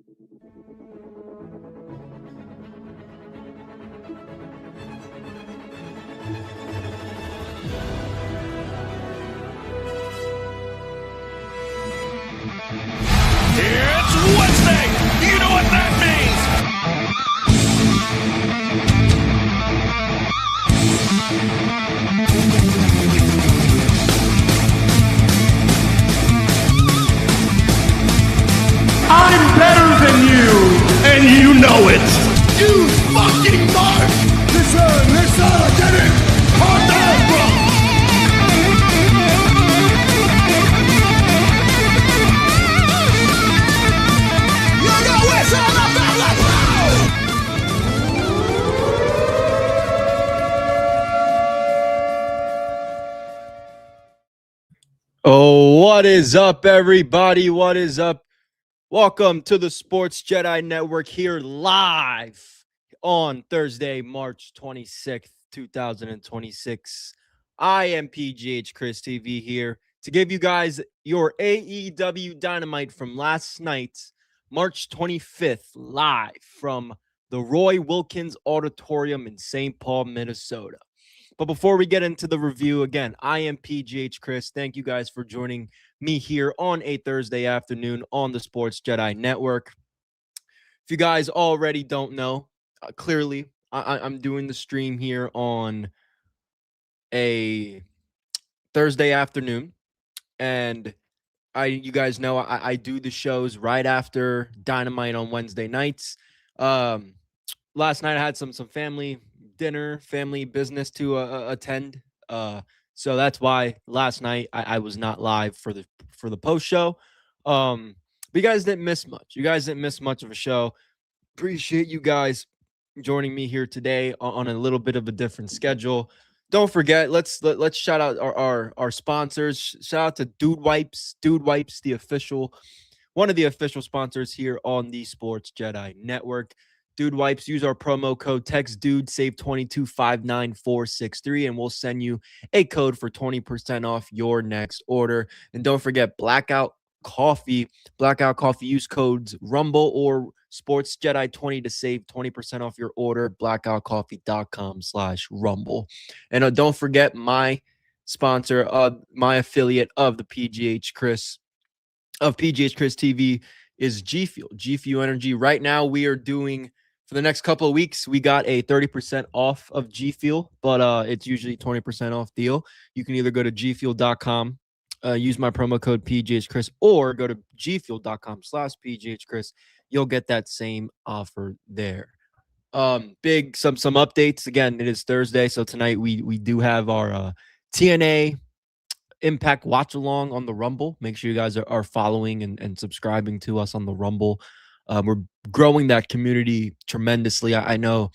It's Wednesday. You know what that means. I'm better than you, and you know it. You fucking mark. Listen, get it. Calm down, bro. Oh, what is up, everybody? What is up? Welcome to the Sports Jedi Network here live on Thursday, March 26th, 2026. I am PGH ChrisTV here to give you guys your AEW Dynamite from last night, March 25th, live from the Roy Wilkins Auditorium in St. Paul, Minnesota. But before we get into the review, again, I am PGH Chris. Thank you guys for joining me here on a Thursday afternoon on the Sports Jedi Network. If you guys already don't know, clearly, I'm doing the stream here on a Thursday afternoon. And you guys know I do the shows right after Dynamite on Wednesday nights. Last night I had some family dinner, family business to attend. So that's why last night I was not live for the post show. But you guys didn't miss much. You guys didn't miss much of a show. Appreciate you guys joining me here today on a little bit of a different schedule. Don't forget, let's shout out our sponsors. Shout out to Dude Wipes. Dude Wipes, one of the official sponsors here on the Sports Jedi Network. Dude Wipes, use our promo code TEXTDUDE, save 2259463, and we'll send you a code for 20% off your next order. And don't forget Blackout Coffee. Blackout Coffee, use codes Rumble or Sports Jedi 20 to save 20% off your order. blackoutcoffee.com/rumble. And don't forget my sponsor, my affiliate of the PGH Chris TV is G Fuel Energy. Right now we are doing, for the next couple of weeks, we got a 30% off of G Fuel, but it's usually 20% off deal. You can either go to gfuel.com, use my promo code PGHChris, or go to gfuel.com/PGHChris. You'll get that same offer there. Big some updates. Again, it is Thursday, so tonight we do have our TNA Impact watch along on the Rumble. Make sure you guys are following and subscribing to us on the Rumble. We're growing that community tremendously. I know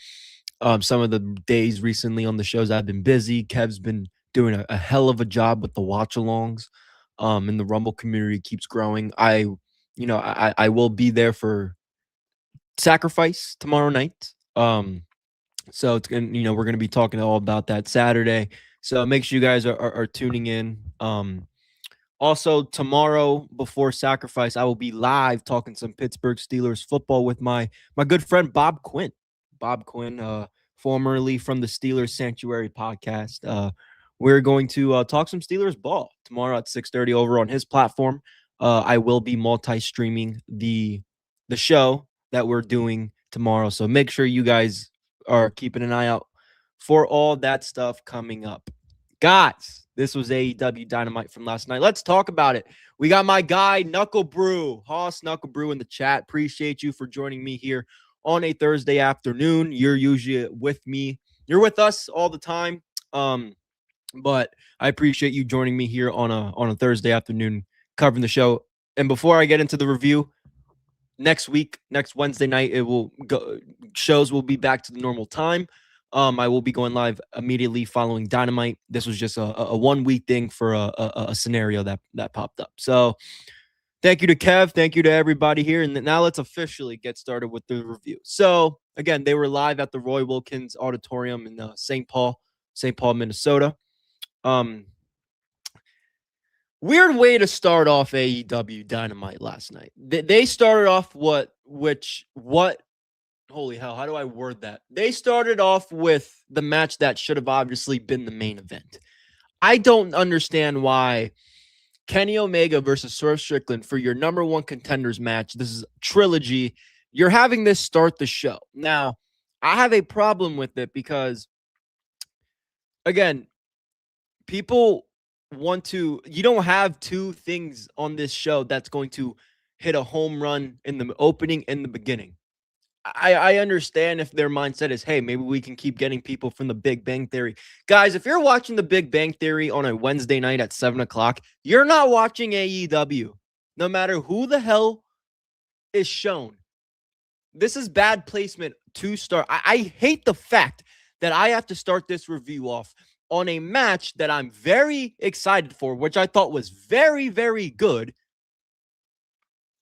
some of the days recently on the shows I've been busy. Kev's been doing a hell of a job with the watch alongs. And the Rumble community keeps growing. I will be there for Sacrifice tomorrow night. So it's gonna, we're gonna be talking all about that Saturday. So make sure you guys are tuning in. Also, tomorrow before Sacrifice, I will be live talking some Pittsburgh Steelers football with my good friend Bob Quinn. Bob Quinn, formerly from the Steelers Sanctuary podcast. We're going to talk some Steelers ball tomorrow at 6:30 over on his platform. I will be multi-streaming the show that we're doing tomorrow. So make sure you guys are keeping an eye out for all that stuff coming up. Guys, this was AEW Dynamite from last night. Let's talk about it. We got my guy, Knuckle Brew, Hoss Knuckle Brew in the chat. Appreciate you for joining me here on a Thursday afternoon. You're usually with me. You're with us all the time. But I appreciate you joining me here on a Thursday afternoon covering the show. And before I get into the review, next Wednesday night, shows will be back to the normal time. I will be going live immediately following Dynamite. This was just a 1 week thing for a scenario that popped up. So thank you to Kev. Thank you to everybody here. And now let's officially get started with the review. So again, they were live at the Roy Wilkins Auditorium in St. Paul, Minnesota. Weird way to start off AEW Dynamite last night. They started off holy hell, how do I word that? They started off with the match that should have obviously been the main event. I don't understand why Kenny Omega versus Swerve Strickland for your number one contenders match. This is a trilogy. You're having this start the show. Now, I have a problem with it because, again, people you don't have two things on this show that's going to hit a home run in the opening and the beginning. I understand if their mindset is, hey, maybe we can keep getting people from the Big Bang Theory. Guys, if you're watching the Big Bang Theory on a Wednesday night at 7 o'clock, you're not watching AEW, no matter who the hell is shown. This is bad placement to start. I hate the fact that I have to start this review off on a match that I'm very excited for, which I thought was very, very good.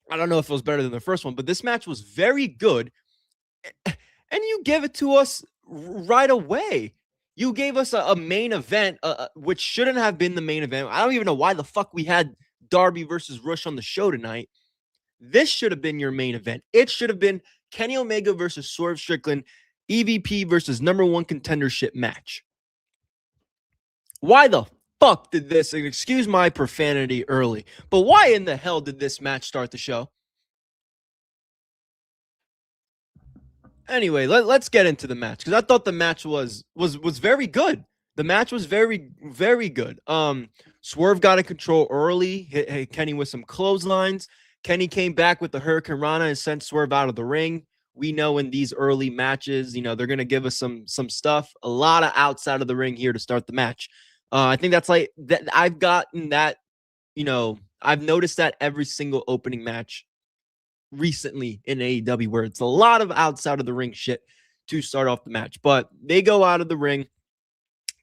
I don't know if it was better than the first one, but this match was very good. And you give it to us right away. You gave us a main event, which shouldn't have been the main event. I don't even know why the fuck we had Darby versus Rush on the show tonight. This should have been your main event. It should have been Kenny Omega versus Swerve Strickland, EVP versus number one contendership match. Why the fuck did this, and excuse my profanity early, but why in the hell did this match start the show? Anyway, let's get into the match because I thought the match was very good. The match was very, very good. Swerve got in control early, hit Kenny with some clotheslines. Kenny came back with the Hurricane Rana and sent Swerve out of the ring. We know in these early matches, they're going to give us some stuff, a lot of outside of the ring here to start the match. I think that's like that. I've gotten that, I've noticed that every single opening match recently in AEW, where it's a lot of outside of the ring shit to start off the match. But they go out of the ring.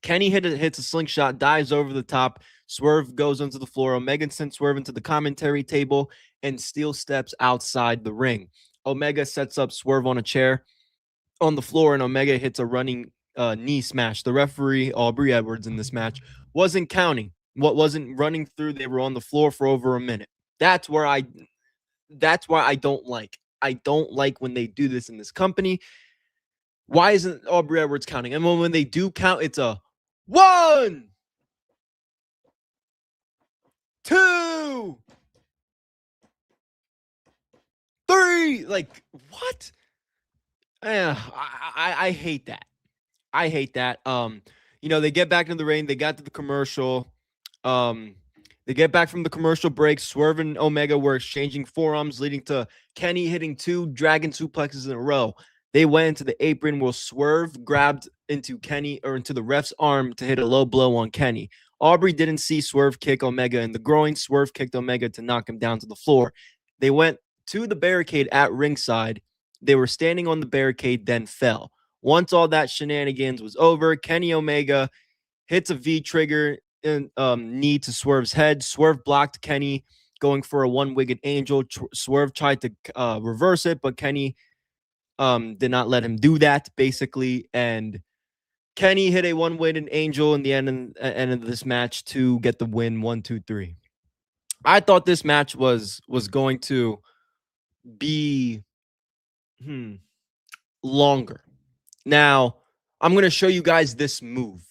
Kenny hits a slingshot, dives over the top. Swerve goes onto the floor. Omega sends Swerve into the commentary table and steel steps outside the ring. Omega sets up Swerve on a chair on the floor, and Omega hits a running knee smash. The referee, Aubrey Edwards, in this match wasn't counting. What wasn't running through, they were on the floor for over a minute. That's why I don't like. I don't like when they do this in this company. Why isn't Aubrey Edwards counting? And when they do count, it's a 1, 2, 3. Like, what? I hate that. I hate that. They get back into the ring. They got to the commercial. They get back from the commercial break. Swerve and Omega were exchanging forearms, leading to Kenny hitting 2 dragon suplexes in a row. They went into the apron where Swerve grabbed into the ref's arm to hit a low blow on Kenny. Aubrey didn't see Swerve kick Omega in the groin. Swerve kicked Omega to knock him down to the floor. They went to the barricade at ringside. They were standing on the barricade, then fell. Once all that shenanigans was over, Kenny Omega hits a V-trigger knee to Swerve's head. Swerve blocked Kenny, going for a one-wigged angel. Swerve tried to reverse it, but Kenny did not let him do that, basically. And Kenny hit a one-wigged angel in the end of this match to get the win, 1, 2, 3. I thought this match was going to be longer. Now, I'm going to show you guys this move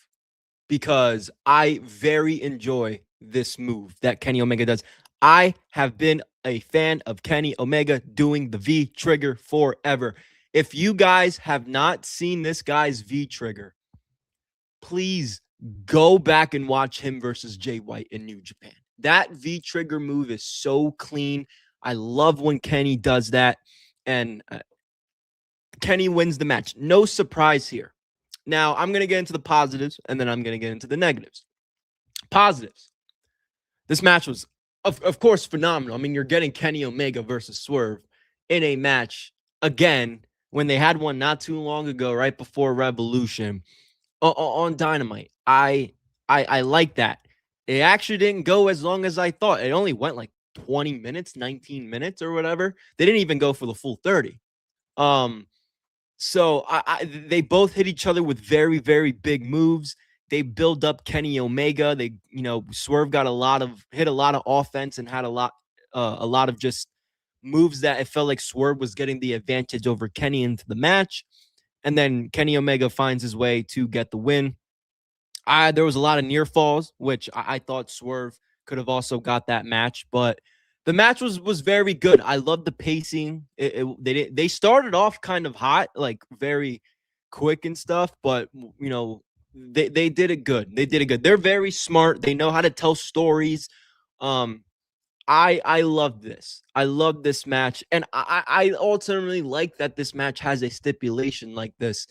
because I very enjoy this move that Kenny Omega does. I have been a fan of Kenny Omega doing the V-trigger forever. If you guys have not seen this guy's V-trigger, please go back and watch him versus Jay White in New Japan. That V-trigger move is so clean. I love when Kenny does that. And Kenny wins the match. No surprise here. Now, I'm going to get into the positives, and then I'm going to get into the negatives. Positives. This match was, of course, phenomenal. I mean, you're getting Kenny Omega versus Swerve in a match, again, when they had one not too long ago, right before Revolution, on Dynamite. I like that. It actually didn't go as long as I thought. It only went like 20 minutes, 19 minutes or whatever. They didn't even go for the full 30. So they both hit each other with very, very big moves. they build up Kenny Omega. They, Swerve hit a lot of offense and had a lot of just moves that it felt like Swerve was getting the advantage over Kenny into the match. And then Kenny Omega finds his way to get the win. There was a lot of near falls, which I thought Swerve could have also got that match, but the match was very good. I love the pacing. They started off kind of hot, like very quick and stuff, but they did it good. They did it good. They're very smart. They know how to tell stories. I love this. I love this match, and I ultimately like that this match has a stipulation like this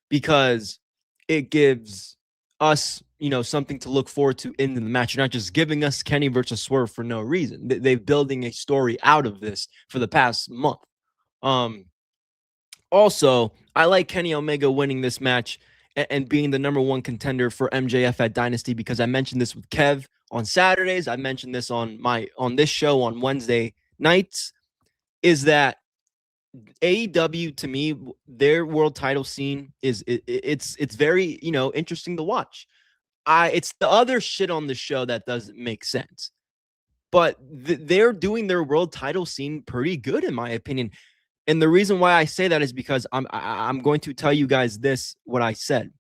because it gives us, something to look forward to in the match. You're not just giving us Kenny versus Swerve for no reason. They're building a story out of this for the past month. Also, I like Kenny Omega winning this match and being the number one contender for MJF at Dynasty because I mentioned this with Kev on Saturdays. I mentioned this on this show on Wednesday nights, is that AEW, to me, their world title scene it's very, interesting to watch. It's the other shit on the show that doesn't make sense, but they're doing their world title scene pretty good in my opinion. And the reason why I say that is because I'm going to tell you guys what I said.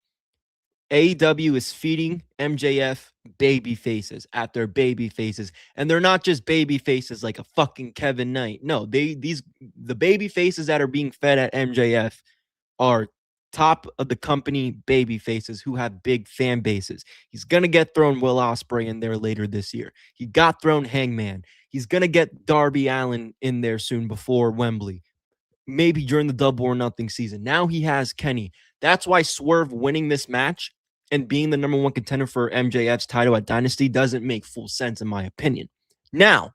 AEW is feeding MJF baby faces at their baby faces, and they're not just baby faces like a fucking Kevin Knight. No, the baby faces that are being fed at MJF are top of the company baby faces who have big fan bases. He's gonna get thrown Will Ospreay in there later this year. He got thrown Hangman. He's gonna get Darby Allin in there soon before Wembley. Maybe during the Double or Nothing season. Now he has Kenny. That's why Swerve winning this match and being the number one contender for MJF's title at Dynasty doesn't make full sense in my opinion. Now,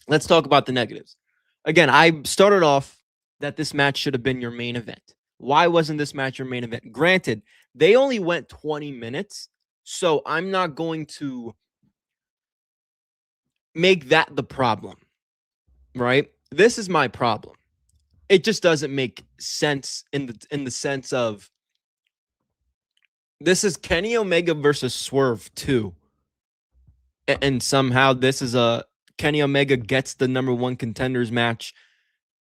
let's talk about the negatives. Again, I started off that this match should have been your main event. Why wasn't this match your main event? Granted, they only went 20 minutes, so I'm not going to make that the problem, right? This is my problem. It just doesn't make sense in the sense of this is Kenny Omega versus Swerve 2. And somehow this is a Kenny Omega gets the number one contenders match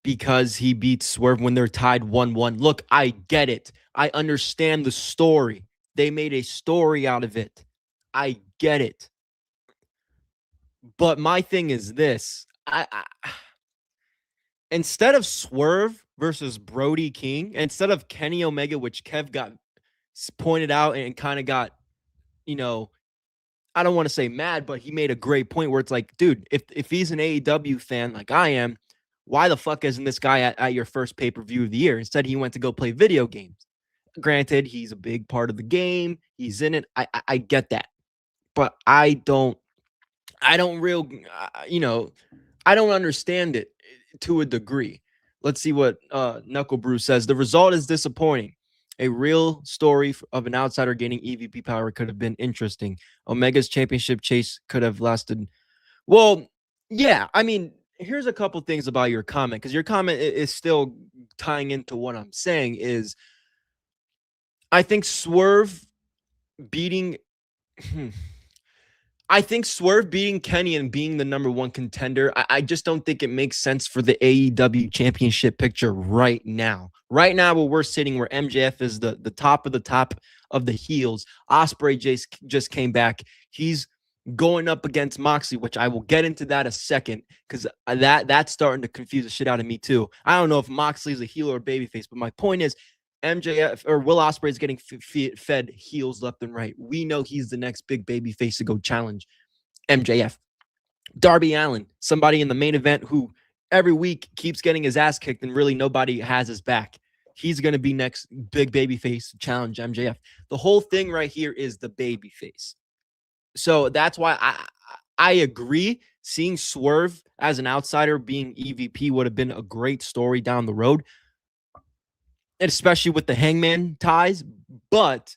because he beats Swerve when they're tied 1-1. Look, I get it. I understand the story. They made a story out of it. I get it. But my thing is this. Instead of Swerve versus Brody King, instead of Kenny Omega, which Kev got pointed out and kind of got, I don't want to say mad, but he made a great point where it's like, dude, if he's an AEW fan like I am, why the fuck isn't this guy at your first pay-per-view of the year? Instead, he went to go play video games. Granted, he's a big part of the game. He's in it. I get that. But I don't understand it to a degree. Let's see what Knuckle Brew says. The result is disappointing. A real story of an outsider gaining EVP power could have been interesting. Omega's championship chase could have lasted. Well, yeah. I mean, here's a couple things about your comment, because your comment is still tying into what I'm saying. Is I think Swerve beating. I think Swerve beating Kenny and being the number one contender, I just don't think it makes sense for the AEW championship picture right now. Right now, where we're sitting, where MJF is the top of the heels. Ospreay just came back. He's going up against Moxley, which I will get into that a second, because that's starting to confuse the shit out of me too. I don't know if Moxley is a heel or a babyface, but my point is, MJF or Will Ospreay is getting fed heels left and right. We know he's the next big baby face to go challenge MJF. Darby Allin, somebody in the main event who every week keeps getting his ass kicked and really nobody has his back. He's going to be next big baby face to challenge MJF. The whole thing right here is the baby face. So that's why I agree. Seeing Swerve as an outsider being EVP would have been a great story down the road, especially with the Hangman ties. But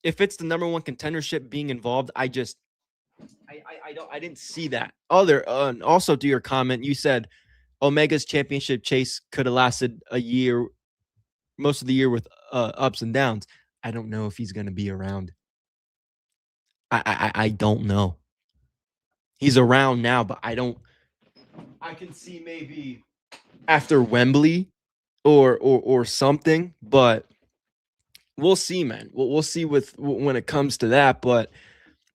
if it's the number one contendership being involved, I didn't see that. Also to your comment, you said Omega's championship chase could have lasted a year, most of the year with ups and downs. I don't know if he's going to be around. I don't know. He's around now, but I can see maybe after Wembley or something, but we'll see, man. We'll see when it comes to that. But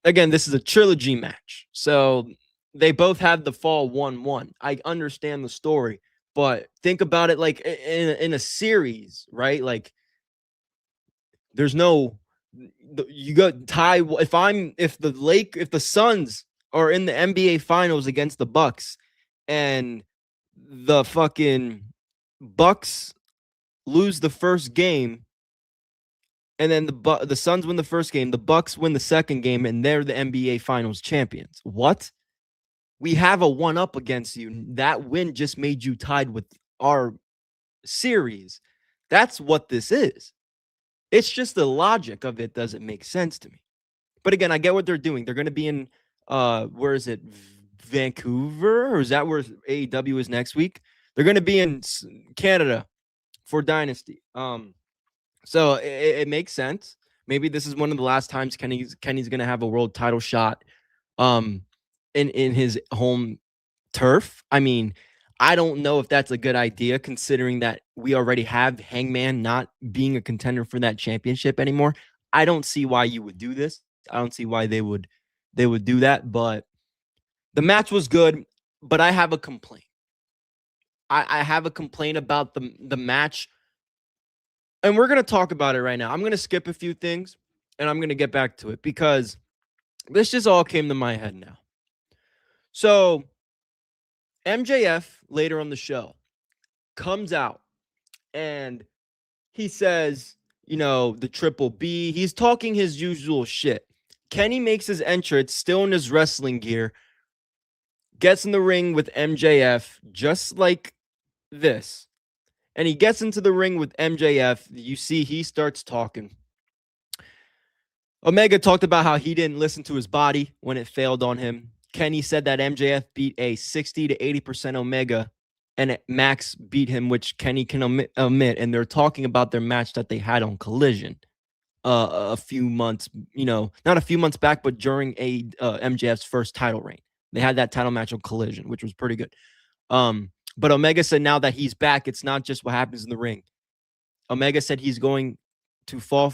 again, this is a trilogy match, so they both had the fall 1-1. I understand the story, but think about it like in a series, right? Like there's no you got tie. If the Suns are in the NBA Finals against the Bucks, and the fucking Bucks lose the first game, and then the Suns win the first game, the Bucks win the second game, and they're the NBA Finals champions. What? We have a 1-up against you. That win just made you tied with our series. That's what this is. It's just the logic of it doesn't make sense to me. But again, I get what they're doing. They're going to be in where is it? Vancouver, or is that where AEW is next week? They're going to be in Canada for Dynasty. So it makes sense. Maybe this is one of the last times Kenny's going to have a world title shot in his home turf. I mean, I don't know if that's a good idea, considering that we already have Hangman not being a contender for that championship anymore. I don't see why you would do this. I don't see why they would do that. But the match was good, but I have a complaint. I have a complaint about the match, and we're going to talk about it right now. I'm going to skip a few things, and I'm going to get back to it, because this just all came to my head now. So MJF later on the show comes out and he says, the Triple B. He's talking his usual shit. Kenny makes his entrance still in his wrestling gear, gets in the ring with MJF just like this. And he gets into the ring with MJF. You see, he starts talking. Omega talked about how he didn't listen to his body when it failed on him. Kenny said that MJF beat a 60 to 80% Omega, and Max beat him, which Kenny can omit. And they're talking about their match that they had on Collision a few months, not a few months back, but during MJF's first title reign. They had that title match on Collision, which was pretty good. But Omega said now that he's back, it's not just what happens in the ring. Omega said he's not going to fall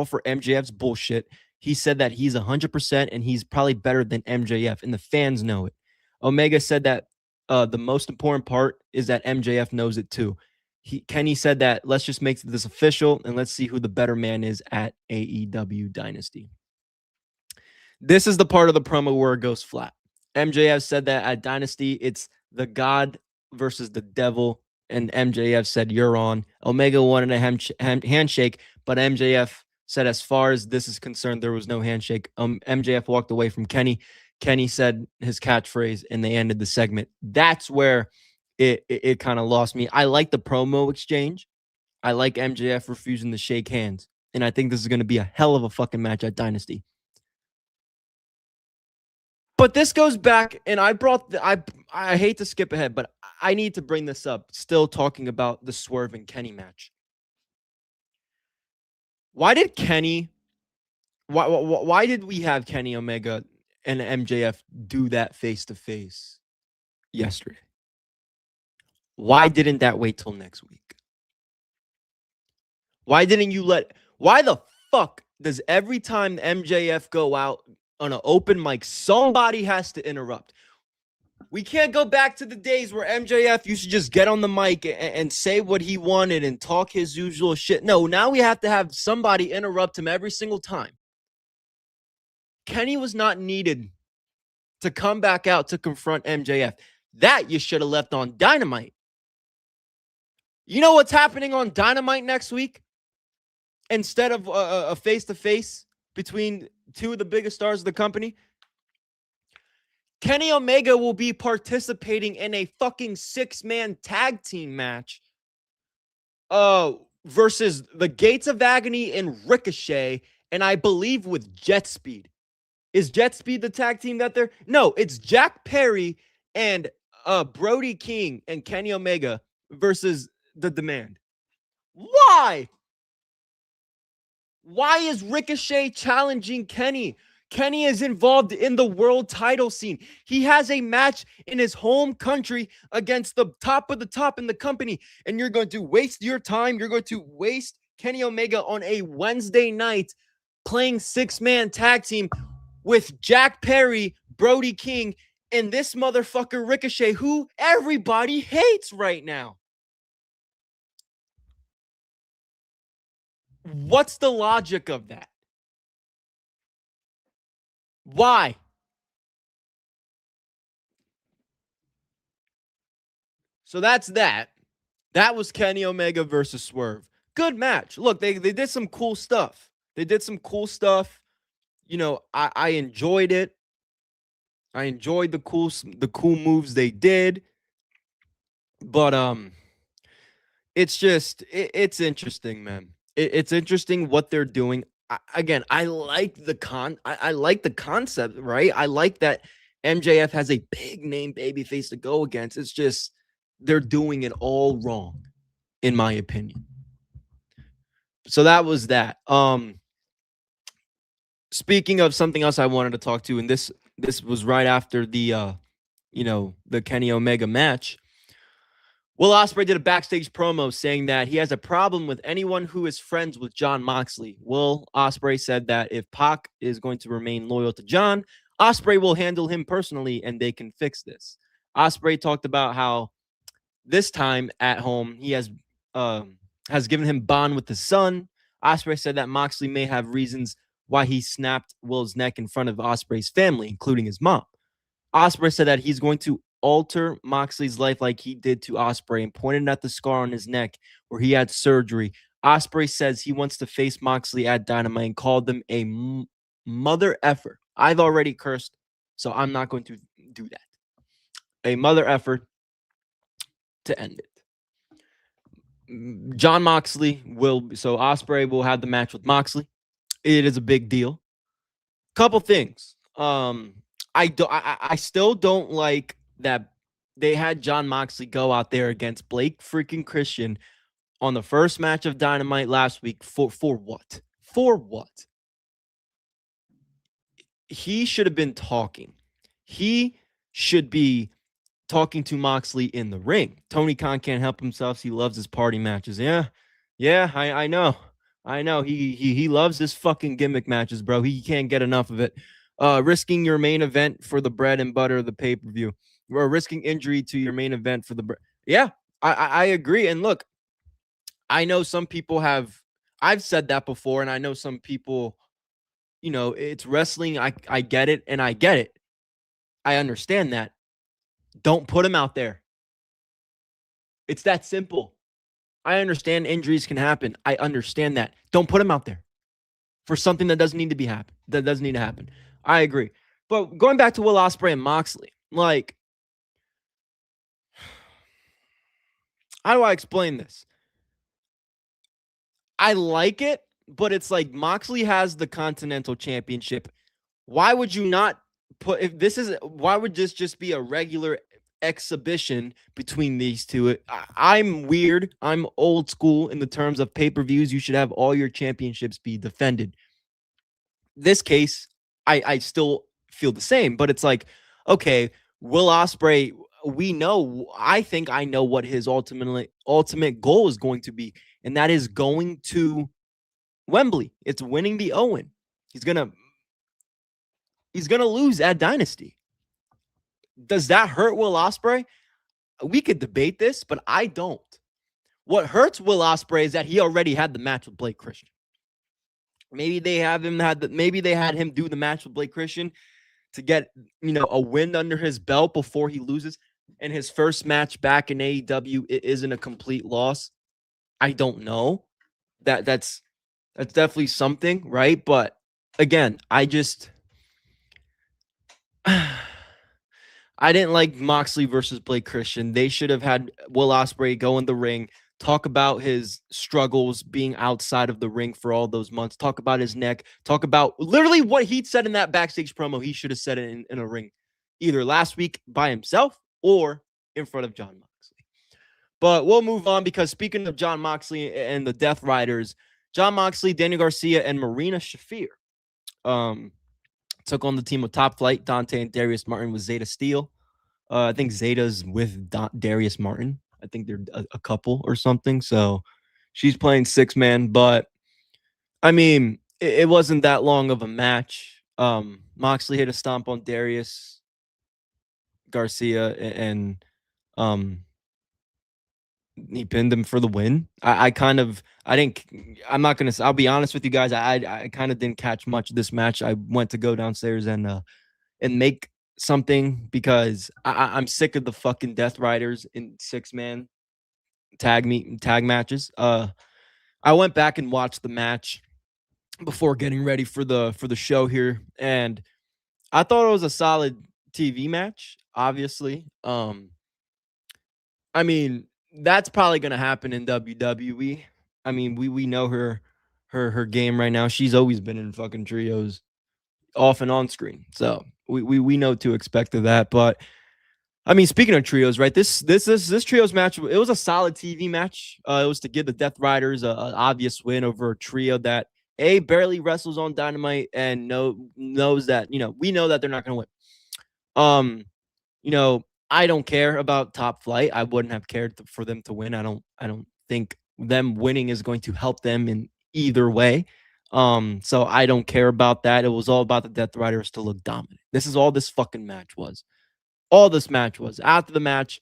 for MJF's bullshit. He said that he's 100% and he's probably better than MJF, and the fans know it. Omega said that the most important part is that MJF knows it too. Kenny said that let's just make this official and let's see who the better man is at AEW Dynasty. This is the part of the promo where it goes flat. MJF said that at Dynasty, it's the God versus the devil, and MJF said, "You're on." Omega wanted a handshake, but MJF said, as far as this is concerned, there was no handshake. MJF walked away from Kenny. Kenny said his catchphrase, and they ended the segment. That's where it kind of lost me. I like the promo exchange. I like MJF refusing to shake hands, and I think this is going to be a hell of a fucking match at Dynasty. But this goes back, and I hate to skip ahead, but I need to bring this up. Still talking about the Swerve and Kenny match. Why did we have Kenny Omega and MJF do that face-to-face yesterday? Why didn't that wait till next week? Why the fuck does every time MJF go out on an open mic, somebody has to interrupt? We can't go back to the days where MJF used to just get on the mic and say what he wanted and talk his usual shit. No, now we have to have somebody interrupt him every single time. Kenny was not needed to come back out to confront MJF. That you should have left on Dynamite. You know what's happening on Dynamite next week? Instead of a face-to-face between two of the biggest stars of the company, Kenny Omega will be participating in a fucking 6-man tag team match versus the Gates of Agony and Ricochet, and I believe with Jet Speed. Is Jet Speed the tag team that they're... No, it's Jack Perry and Brody King and Kenny Omega versus The Demand. Why? Why is Ricochet challenging Kenny? Kenny is involved in the world title scene. He has a match in his home country against the top of the top in the company, and you're going to waste your time. You're going to waste Kenny Omega on a Wednesday night playing six-man tag team with Jack Perry, Brody King, and this motherfucker Ricochet, who everybody hates right now. What's the logic of that? Why? So that's that. That was Kenny Omega versus Swerve. Good match. Look, they did some cool stuff. They did some cool stuff. You know, I enjoyed it. I enjoyed the cool moves they did. But it's just it's interesting, man. It's interesting what they're doing. I like the concept, right? I like that MJF has a big name babyface to go against. It's just they're doing it all wrong, in my opinion. So that was that. Speaking of something else I wanted to talk to, and this was right after the the Kenny Omega match. Will Ospreay did a backstage promo saying that he has a problem with anyone who is friends with Jon Moxley. Will Ospreay said that if Pac is going to remain loyal to Jon, Ospreay will handle him personally and they can fix this. Ospreay talked about how this time at home he has given him bond with his son. Ospreay said that Moxley may have reasons why he snapped Will's neck in front of Ospreay's family, including his mom. Ospreay said that he's going to alter Moxley's life like he did to Ospreay and pointed at the scar on his neck where he had surgery. Ospreay says he wants to face Moxley at Dynamite and called them a mother effer. I've already cursed, so I'm not going to do that. A mother effort to end it. Jon Moxley so Ospreay will have the match with Moxley. It is a big deal. Couple things. I still don't like that they had Jon Moxley go out there against Blake freaking Christian on the first match of Dynamite last week. For what? For what? He should have been talking. He should be talking to Moxley in the ring. Tony Khan can't help himself. He loves his party matches. Yeah, I know. He loves his fucking gimmick matches, bro. He can't get enough of it. Risking your main event for the bread and butter of the pay-per-view. Or risking injury to your main event for the yeah, I agree. And look, I know some people I've said that before, and I know some people, it's wrestling. I get it, and I get it. I understand that. Don't put him out there. It's that simple. I understand injuries can happen. I understand that. Don't put him out there for something that doesn't need to happen. That doesn't need to happen. I agree. But going back to Will Ospreay and Moxley, like, how do I explain this? I like it, but it's like Moxley has the Continental Championship. Why would you not why would this just be a regular exhibition between these two? I'm weird. I'm old school in the terms of pay-per-views. You should have all your championships be defended. This case, I still feel the same, but it's like, okay, Will Ospreay, I think I know what his ultimate goal is going to be, and that is going to Wembley. It's winning the Owen. He's gonna lose at Dynasty. Does that hurt Will Ospreay? We could debate this, but I don't. What hurts Will Ospreay is that he already had the match with Blake Christian. Maybe they had him do the match with Blake Christian to get, a win under his belt before he loses. And his first match back in AEW, it isn't a complete loss. I don't know. That's definitely something, right? But again, I didn't like Moxley versus Blake Christian. They should have had Will Ospreay go in the ring, talk about his struggles being outside of the ring for all those months, talk about his neck, talk about literally what he said in that backstage promo. He should have said it in a ring, either last week by himself or in front of Jon Moxley. But we'll move on, because speaking of Jon Moxley and the Death Riders, Jon Moxley, Daniel Garcia, and Marina Shafir took on the team of Top Flight, Dante and Darius Martin with Zeta Steel. I think Zeta's with Darius Martin. I think they're a couple or something. So she's playing 6-man, but I mean, it wasn't that long of a match. Moxley hit a stomp on Darius Garcia and he pinned him for the win. I'll be honest with you guys. I kind of didn't catch much of this match. I went to go downstairs and make something because I'm sick of the fucking Death Riders in 6-man tag matches. I went back and watched the match before getting ready for the show here, and I thought it was a solid TV match. Obviously, I mean, that's probably going to happen in WWE. I mean, we know her game right now. She's always been in fucking trios off and on screen. So we know to expect of that. But I mean, speaking of trios, right? This trios match, it was a solid TV match. It was to give the Death Riders an obvious win over a trio that barely wrestles on Dynamite and knows that, we know that they're not going to win. I don't care about Top Flight. I wouldn't have cared for them to win. I don't think them winning is going to help them in either way. So I don't care about that. It was all about the Death Riders to look dominant. This is all this fucking match was. All this match was. After the match,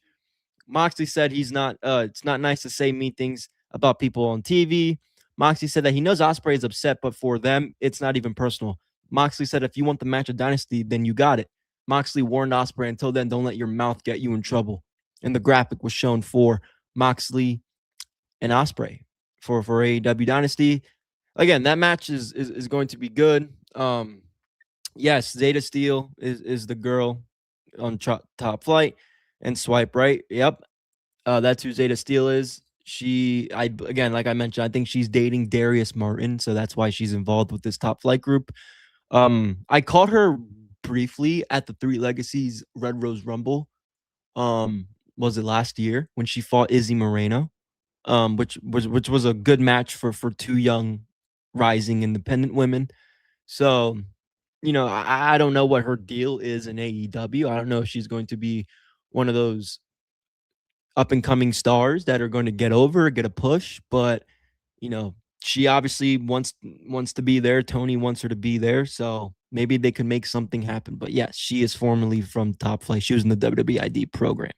Moxley said it's not nice to say mean things about people on TV. Moxley said that he knows Ospreay is upset, but for them, it's not even personal. Moxley said, if you want the match of Dynasty, then you got it. Moxley warned Ospreay, until then, don't let your mouth get you in trouble. And the graphic was shown for Moxley and Ospreay for AEW Dynasty. Again, that match is going to be good. Yes, Zeta Steel is the girl on Top Flight, and Swipe Right. Yep, that's who Zeta Steel is. Again, like I mentioned, I think she's dating Darius Martin, so that's why she's involved with this Top Flight group. I caught her briefly at the Three Legacies Red Rose Rumble. Was it last year when she fought Izzy Moreno? Which was a good match for two young rising independent women. So, I don't know what her deal is in AEW. I don't know if she's going to be one of those up and coming stars that are going to get a push, but she obviously wants to be there. Tony wants her to be there, so maybe they could make something happen. But yes, she is formerly from Top Flight. She was in the WWE ID program.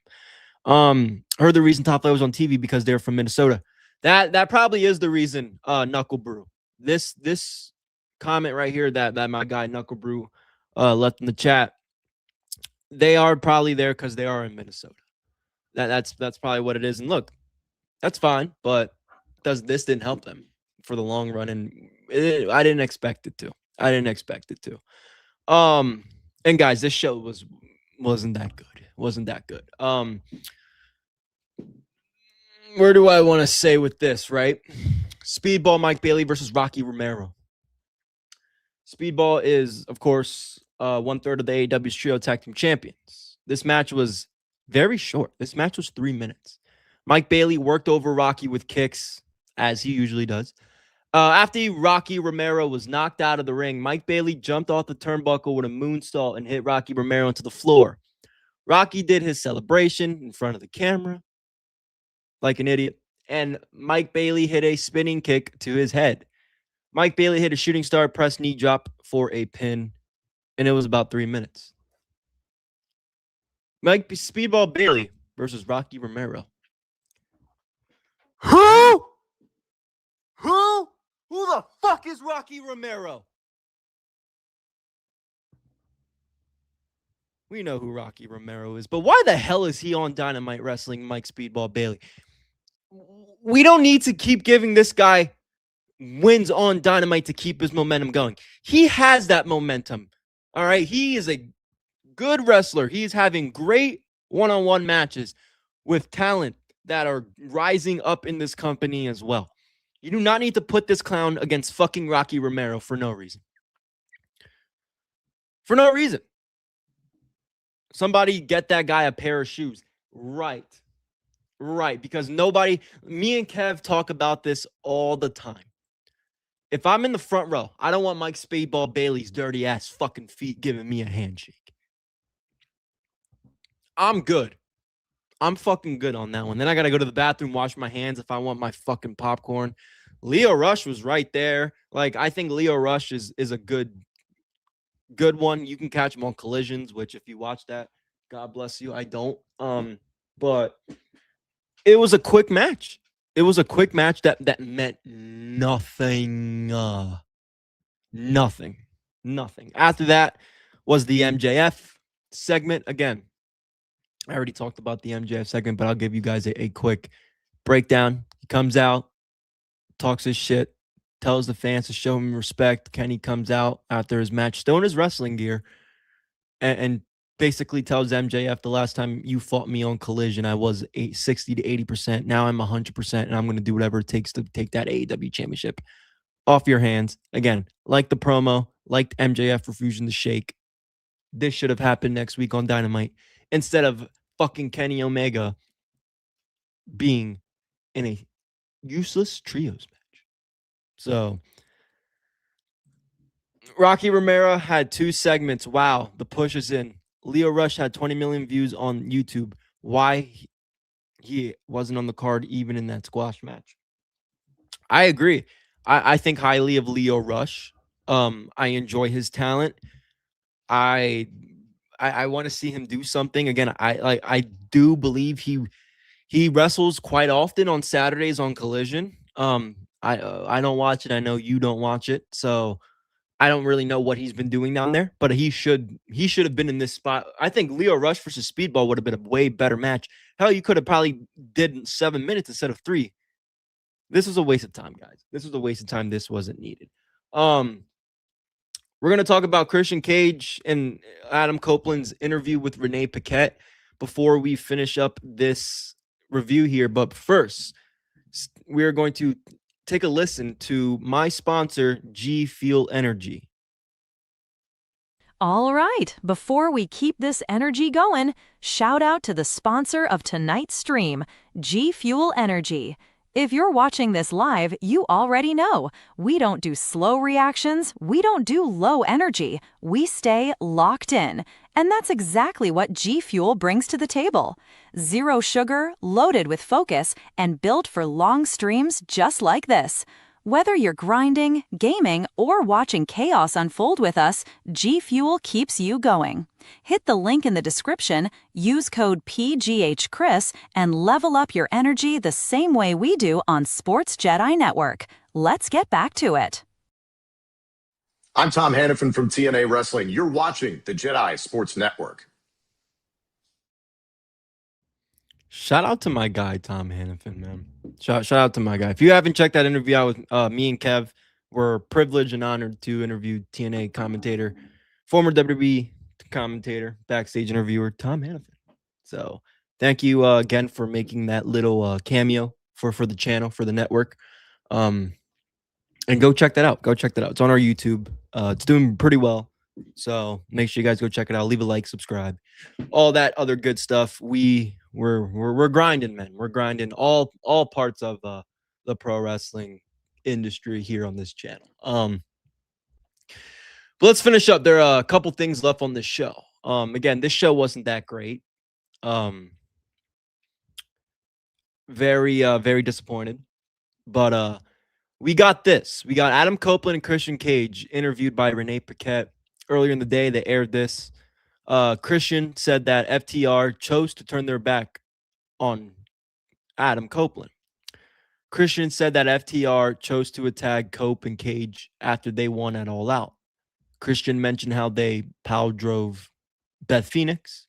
Heard the reason Top Flight was on TV because they're from Minnesota. That probably is the reason. Knuckle Brew. This comment right here that my guy Knuckle Brew left in the chat. They are probably there because they are in Minnesota. That's probably what it is. And look, that's fine, but this didn't help them for the long run, and I didn't expect it to. And guys, this show wasn't that good. Where do I want to say with this, right? Speedball Mike Bailey versus Rocky Romero. Speedball is, of course, 1/3 of the AEW's Trio Tag Team Champions. This match was very short. This match was 3 minutes. Mike Bailey worked over Rocky with kicks, as he usually does. After Rocky Romero was knocked out of the ring, Mike Bailey jumped off the turnbuckle with a moonsault and hit Rocky Romero into the floor. Rocky did his celebration in front of the camera like an idiot, and Mike Bailey hit a spinning kick to his head. Mike Bailey hit a shooting star press knee drop for a pin, and it was about 3 minutes. Mike Speedball Bailey versus Rocky Romero. Who the fuck is Rocky Romero? We know who Rocky Romero is, but why the hell is he on Dynamite wrestling Mike Speedball Bailey? We don't need to keep giving this guy wins on Dynamite to keep his momentum going. He has that momentum. All right. He is a good wrestler. He's having great one-on-one matches with talent that are rising up in this company as well. You do not need to put this clown against fucking Rocky Romero for no reason. For no reason. Somebody get that guy a pair of shoes. Right. Because me and Kev talk about this all the time. If I'm in the front row, I don't want Mike Speedball Bailey's dirty ass fucking feet giving me a handshake. I'm good. I'm fucking good on that one. Then I got to go to the bathroom, wash my hands if I want my fucking popcorn. Leo Rush was right there. Like, I think Leo Rush is a good one. You can catch him on Collisions, which if you watch that, God bless you. I don't. But it was a quick match. It was a quick match that meant nothing. Nothing. After that was the MJF segment. Again, I already talked about the MJF segment, but I'll give you guys a quick breakdown. He comes out, talks his shit, tells the fans to show him respect. Kenny comes out after his match, still in his wrestling gear, and basically tells MJF, the last time you fought me on Collision, I was 60 to 80%. Now I'm 100%, and I'm going to do whatever it takes to take that AEW championship off your hands. Again, like the promo, liked MJF refusing to shake. This should have happened next week on Dynamite instead of fucking Kenny Omega being in a useless trios match. So Rocky Romero had 2 segments. Wow, the push is in. Leo Rush had 20 million views on YouTube. Why he wasn't on the card even in that squash match? I agree. I think highly of Leo Rush. I enjoy his talent. I want to see him do something. Again, I do believe he wrestles quite often on Saturdays on Collision. I don't watch it. I know you don't watch it, so I don't really know what he's been doing down there. But he should have been in this spot. I think Leo Rush versus Speedball would have been a way better match. Hell, you could have probably did 7 minutes instead of 3. This was a waste of time, guys. This was a waste of time. This wasn't needed. We're going to talk about Christian Cage and Adam Copeland's interview with Renee Paquette before we finish up this review here. But first, we are going to take a listen to my sponsor, G Fuel Energy. All right, before we keep this energy going, shout out to the sponsor of tonight's stream, G Fuel Energy. If you're watching this live, you already know. We don't do slow reactions, we don't do low energy, we stay locked in. And that's exactly what G Fuel brings to the table. 0 sugar, loaded with focus, and built for long streams just like this. Whether you're grinding, gaming, or watching chaos unfold with us, G Fuel keeps you going. Hit the link in the description, use code PGH Chris, and level up your energy the same way we do on Sports Jedi Network. Let's get back to it. I'm Tom Hannafin from TNA Wrestling. You're watching the Jedi Sports Network. Shout out to my guy, Tom Hannafin, man. Shout out to my guy. If you haven't checked that interview out with me and Kev, we're privileged and honored to interview TNA commentator, former WWE commentator, backstage interviewer, Tom Hannafin. So thank you again for making that little cameo for the channel, for the network. And go check that out. It's on our YouTube. It's doing pretty well. So make sure you guys go check it out. Leave a like, subscribe, all that other good stuff. We're grinding, man. We're grinding all parts of the pro wrestling industry here on this channel. But let's finish up. There are a couple things left on this show. Again, this show wasn't that great. Very disappointed. But we got this. We got Adam Copeland and Christian Cage interviewed by Renee Paquette. Earlier in the day, they aired this. Christian said that FTR chose to turn their back on Adam Copeland. Christian said that FTR chose to attack Cope and Cage after they won at All Out. Christian mentioned how they power drove Beth Phoenix.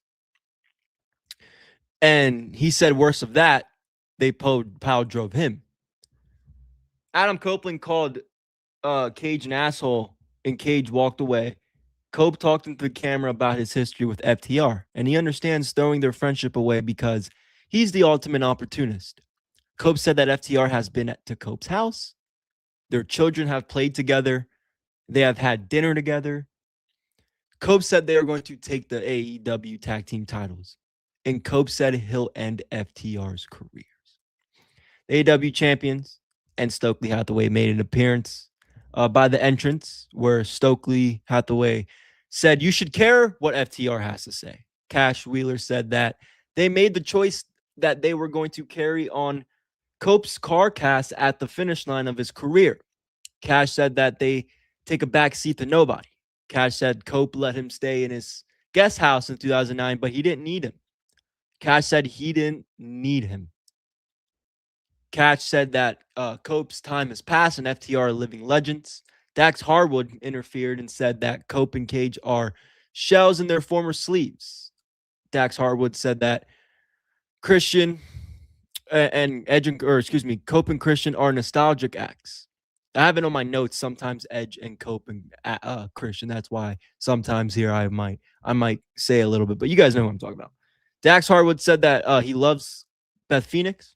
And he said worse of that, they power drove him. Adam Copeland called Cage an asshole, and Cage walked away. Cope talked into the camera about his history with FTR, and he understands throwing their friendship away because he's the ultimate opportunist. Cope said that FTR has been to Cope's house. Their children have played together. They have had dinner together. Cope said they are going to take the AEW tag team titles, and Cope said he'll end FTR's careers. The AEW champions and Stokely Hathaway made an appearance. by the entrance where Stokely Hathaway said, "You should care what FTR has to say." Cash Wheeler said that they made the choice that they were going to carry on Cope's car cast at the finish line of his career. Cash said that they take a back seat to nobody. Cash said Cope let him stay in his guest house in 2009, but he didn't need him. Cash said he didn't need him. Cash said that Cope's time has passed and FTR are living legends. Dax Harwood interfered and said that Cope and Cage are shells in their former sleeves. Dax Harwood said that Christian and Edge, Cope and Christian are nostalgic acts. I have it on my notes. Sometimes Edge and Cope and Christian. That's why sometimes here I might say a little bit, but you guys know what I'm talking about. Dax Harwood said that he loves Beth Phoenix,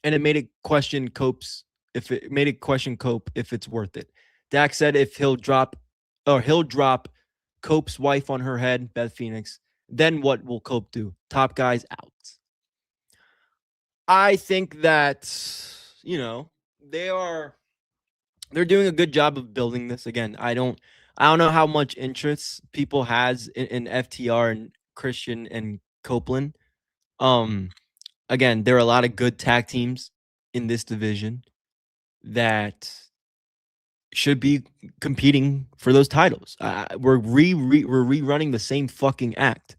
and it made it question Cope if it's worth it. Dax said if he'll drop Cope's wife on her head, Beth Phoenix, then what will Cope do? Top guys out. I think that, they're doing a good job of building this. Again, I don't know how much interest people has in FTR and Christian and Copeland. Again, there are a lot of good tag teams in this division that should be competing for those titles. We're rerunning the same fucking act.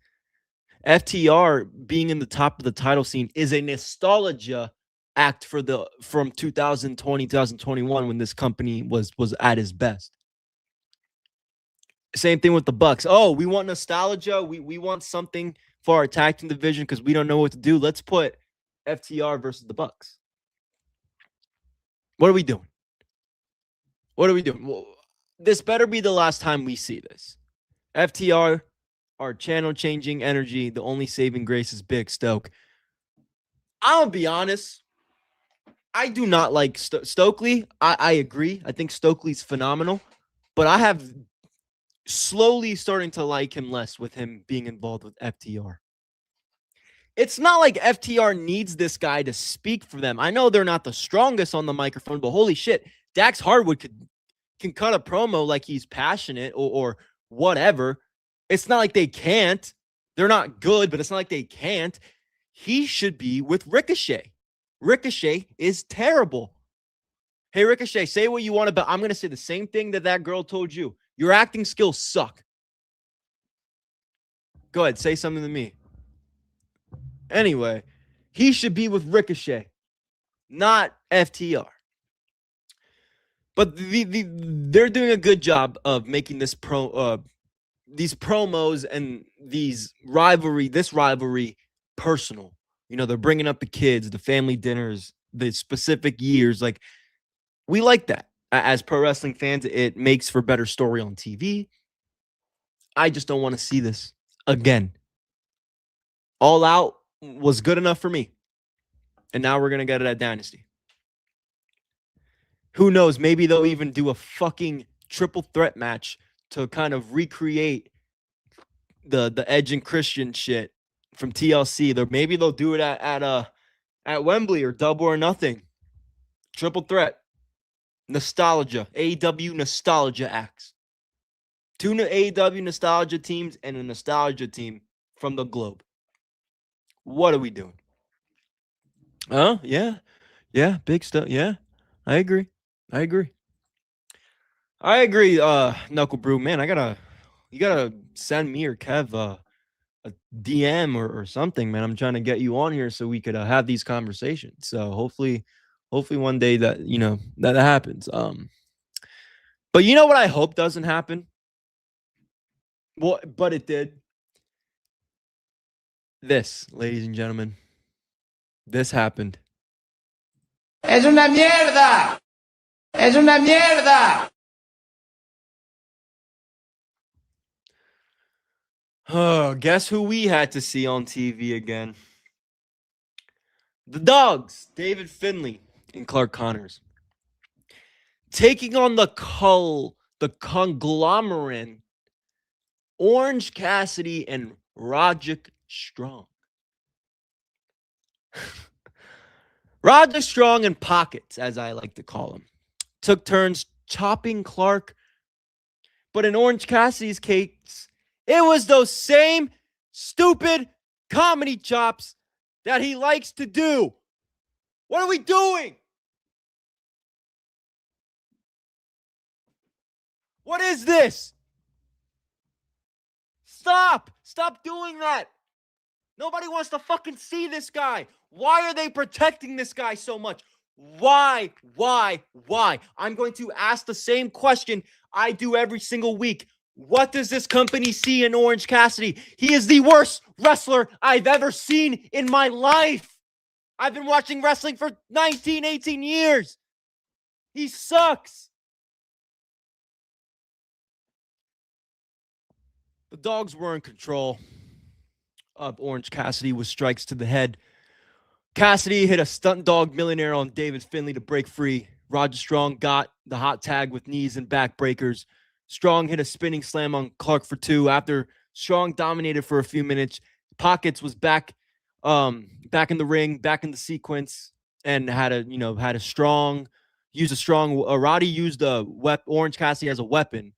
FTR being in the top of the title scene is a nostalgia act from 2020, 2021 when this company was at its best. Same thing with the Bucks. Oh, we want nostalgia. We want something for our tag team division because we don't know what to do. Let's put FTR versus the Bucks. What are we doing? Well, this better be the last time we see this. FTR are channel-changing energy. The only saving grace is Big Stoke. I'll be honest. I do not like Stokely. I agree. I think Stokely's phenomenal. But I have slowly starting to like him less with him being involved with FTR. It's not like FTR needs this guy to speak for them. I know they're not the strongest on the microphone, but holy shit, Dax Harwood can cut a promo like he's passionate or whatever. It's not like they can't. They're not good, but it's not like they can't. He should be with Ricochet. Ricochet is terrible. Hey, Ricochet, say what you want about. I'm going to say the same thing that girl told you. Your acting skills suck. Go ahead, say something to me. Anyway, he should be with Ricochet, not FTR. But they're doing a good job of making these promos and this rivalry personal. They're bringing up the kids, the family dinners, the specific years. Like, we like that. As pro wrestling fans, it makes for better story on TV. I just don't want to see this again. All Out was good enough for me. And now we're going to get it at Dynasty. Who knows? Maybe they'll even do a fucking triple threat match to kind of recreate the Edge and Christian shit from TLC. Maybe they'll do it at Wembley or Double or Nothing. Triple threat. Nostalgia. AEW nostalgia acts. 2 AEW nostalgia teams and a nostalgia team from the globe. What are we doing? Oh, yeah. Yeah, big stuff. Yeah, I agree. Knuckle Brew. Man, you gotta send me or Kev a DM or something, man. I'm trying to get you on here so we could have these conversations. So hopefully one day that that happens. But you know what I hope doesn't happen? Well, but it did. This, ladies and gentlemen, this happened. Es una mierda. Es una mierda. Oh, guess who we had to see on TV again? The Dogs, David Finlay and Clark Connors. Taking on the conglomerate, Orange Cassidy and Roderick Strong. Roderick Strong and Pockets, as I like to call him, took turns chopping Clark. But in Orange Cassidy's case, it was those same stupid comedy chops that he likes to do. What are we doing? What is this? Stop! Stop doing that! Nobody wants to fucking see this guy. Why are they protecting this guy so much? Why? I'm going to ask the same question I do every single week. What does this company see in Orange Cassidy? He is the worst wrestler I've ever seen in my life. I've been watching wrestling for 19, 18 years. He sucks. The dogs were in control of Orange Cassidy with strikes to the head. Cassidy hit a stunt dog millionaire on David Finlay to break free. Roger Strong got the hot tag with knees and back breakers. Strong hit a spinning slam on Clark for 2. After Strong dominated for a few minutes, Pockets was back in the ring, back in the sequence, and Roddy used Orange Cassidy as a weapon,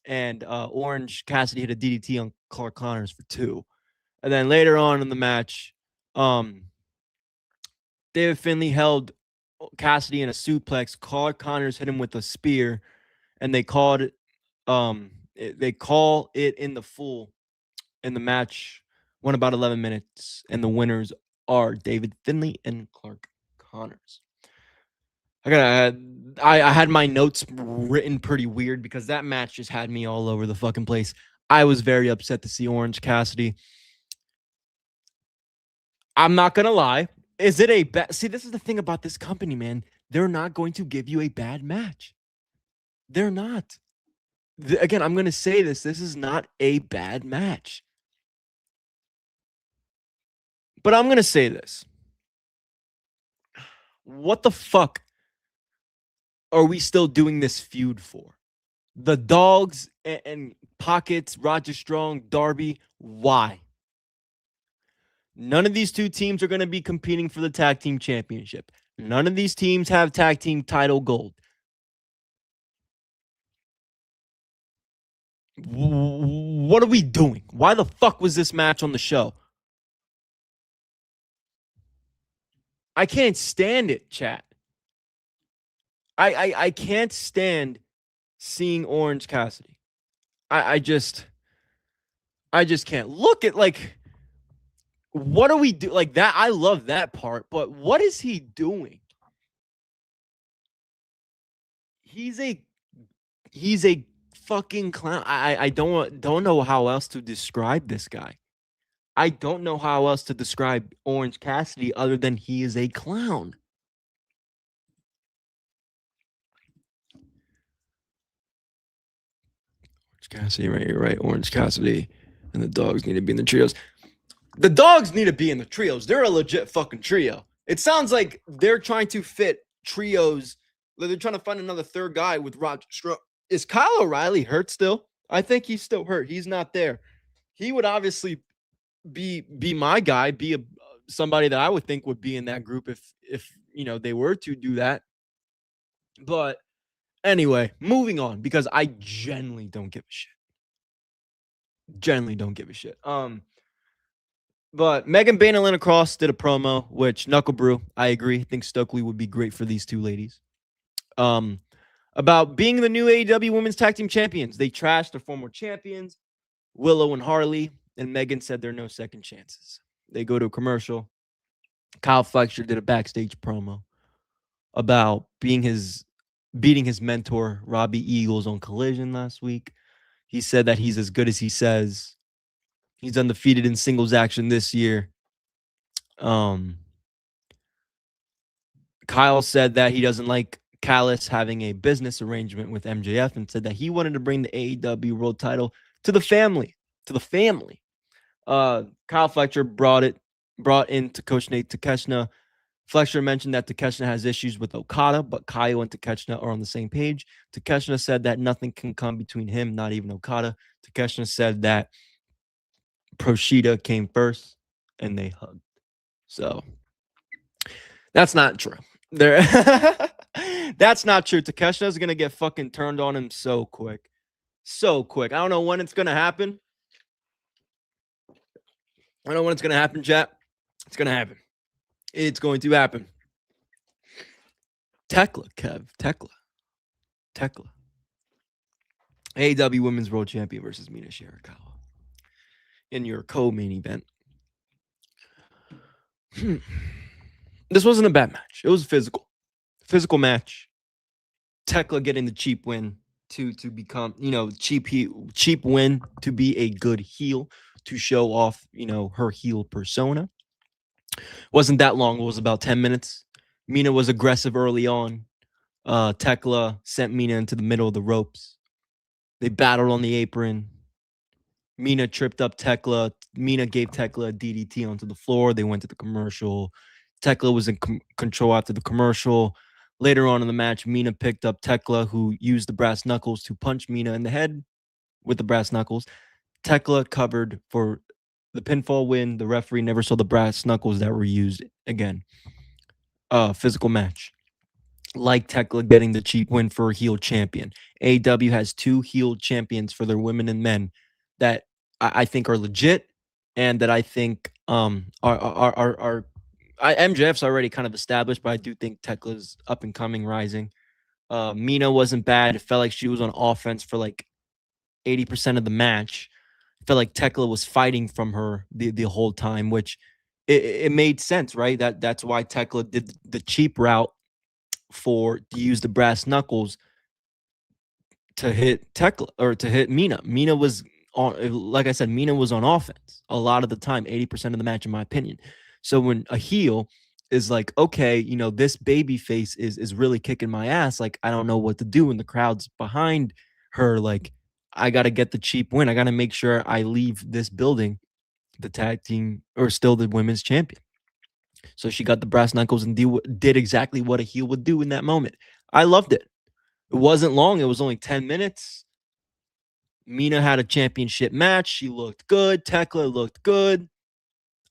and Orange Cassidy hit a DDT on Clark Connors for 2. And then later on in the match, David Finlay held Cassidy in a suplex. Clark Connors hit him with a spear, and they call it in the full. And the match went about 11 minutes, and the winners are David Finlay and Clark Connors. I had my notes written pretty weird because that match just had me all over the fucking place. I was very upset to see Orange Cassidy. I'm not gonna lie. Is it a bad? See, this is the thing about this company, man. They're not going to give you a bad match. They're not. Again, I'm gonna say this. This is not a bad match. But I'm gonna say this. What the fuck are we still doing this feud for? The Dogs and Pockets, Roger Strong, Darby. Why? None of these two teams are going to be competing for the tag team championship. None of these teams have tag team title gold. What are we doing? Why the fuck was this match on the show? I can't stand it, chat. I can't stand seeing Orange Cassidy. I just can't. Look at, like, what do we do? Like, that, I love that part, but what is he doing? He's a fucking clown. I don't know how else to describe this guy. I don't know how else to describe Orange Cassidy other than he is a clown. Orange Cassidy, right? You're right. Orange Cassidy and the Dogs need to be in the trios. The Dogs need to be in the trios. They're a legit fucking trio. It sounds like they're trying to fit trios. They're trying to find another third guy with Roger Strong. Is Kyle O'Reilly hurt still? I think he's still hurt. He's not there. He would obviously be my guy, somebody that I would think would be in that group if they were to do that. But anyway, moving on, because I genuinely don't give a shit. But Megan Bayne and Lana Cross did a promo, which Knuckle Brew, I agree. I think Stokely would be great for these two ladies. About being the new AEW Women's Tag Team Champions. They trashed their former champions, Willow and Harley, and Megan said there are no second chances. They go to a commercial. Kyle Fletcher did a backstage promo about beating his mentor, Robbie Eagles, on Collision last week. He said that he's as good as he says. He's undefeated in singles action this year. Kyle said that he doesn't like Callis having a business arrangement with MJF and said that he wanted to bring the AEW World title to the family. Kyle Fletcher brought in to Coach Nate Takeshna. Fletcher mentioned that Takeshna has issues with Okada, but Kyle and Takeshna are on the same page. Takeshna said that nothing can come between him, not even Okada. Takeshna said that Proshida came first and they hugged. So that's not true. That's not true. Takeshita's gonna get fucking turned on him so quick. So quick. I don't know when it's gonna happen. I don't know when it's gonna happen, chat. It's gonna happen. It's going to happen. Tekla, Kev. Tekla. AEW Women's World Champion versus Mina Shirakawa in your co-main event. This wasn't a bad match. It was physical match. Tekla getting the cheap win to become, cheap win to be a good heel, to show off, her heel persona. Wasn't that long. It was about 10 minutes. Mina was aggressive early on. Tekla sent Mina into the middle of the ropes. They battled on the apron. Mina tripped up Tekla. Mina gave Tekla a DDT onto the floor. They went to the commercial. Tekla was in control after the commercial. Later on in the match, Mina picked up Tekla, who used the brass knuckles to punch Mina in the head with the brass knuckles. Tekla covered for the pinfall win. The referee never saw the brass knuckles that were used again. Physical match. Like Tekla getting the cheap win for a heel champion. AEW has 2 heel champions for their women and men that I think are legit, and that I think MJF's already kind of established, but I do think Tekla's up and coming, rising. Mina wasn't bad. It felt like she was on offense for like 80% of the match. I felt like Tekla was fighting from her the whole time, which it made sense, right? That's why Tekla did the cheap route to use the brass knuckles to hit Tekla, or to hit Mina. Mina was on, like I said, Mina was on offense a lot of the time, 80% of the match, in my opinion. So when a heel is like, okay, this baby face is really kicking my ass, like, I don't know what to do, and the crowd's behind her, like, I got to get the cheap win. I got to make sure I leave this building the tag team, or still the women's champion. So she got the brass knuckles and did exactly what a heel would do in that moment. I loved it. It wasn't long. It was only 10 minutes. Mina had a championship match. She looked good. Tekla looked good.